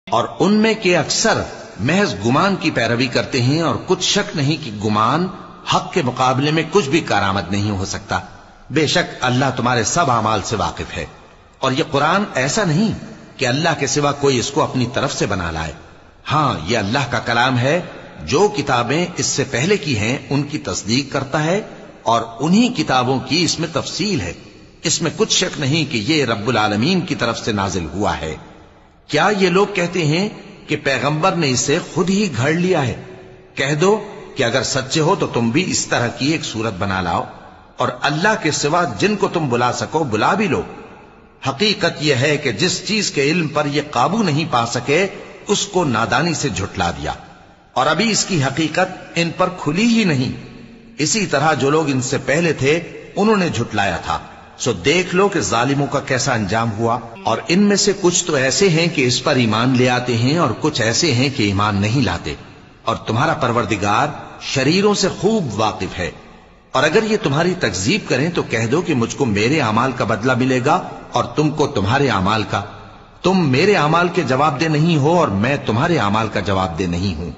اور ان میں کے اکثر محض گمان کی پیروی کرتے ہیں، اور کچھ شک نہیں کہ گمان حق کے مقابلے میں کچھ بھی کارآمد نہیں ہو سکتا۔ بے شک اللہ تمہارے سب اعمال سے واقف ہے، اور یہ قرآن ایسا نہیں کہ اللہ کے سوا کوئی اس کو اپنی طرف سے بنا لائے۔ ہاں، یہ اللہ کا کلام ہے، جو کتابیں اس سے پہلے کی ہیں ان کی تصدیق کرتا ہے، اور انہی کتابوں کی اس میں تفصیل ہے۔ اس میں کچھ شک نہیں کہ یہ رب العالمین کی طرف سے نازل ہوا ہے۔ کیا یہ لوگ کہتے ہیں کہ پیغمبر نے اسے خود ہی گھڑ لیا ہے؟ کہہ دو کہ اگر سچے ہو تو تم بھی اس طرح کی ایک صورت بنا لاؤ، اور اللہ کے سوا جن کو تم بلا سکو بلا بھی لو۔ حقیقت یہ ہے کہ جس چیز کے علم پر یہ قابو نہیں پا سکے اس کو نادانی سے جھٹلا دیا، اور ابھی اس کی حقیقت ان پر کھلی ہی نہیں۔ اسی طرح جو لوگ ان سے پہلے تھے انہوں نے جھٹلایا تھا، سو دیکھ لو کہ ظالموں کا کیسا انجام ہوا۔ اور ان میں سے کچھ تو ایسے ہیں کہ اس پر ایمان لے آتے ہیں، اور کچھ ایسے ہیں کہ ایمان نہیں لاتے، اور تمہارا پروردگار شریروں سے خوب واقف ہے۔ اور اگر یہ تمہاری تکذیب کریں تو کہہ دو کہ مجھ کو میرے اعمال کا بدلہ ملے گا اور تم کو تمہارے اعمال کا۔ تم میرے اعمال کے جواب دہ نہیں ہو اور میں تمہارے اعمال کا جواب دہ نہیں ہوں۔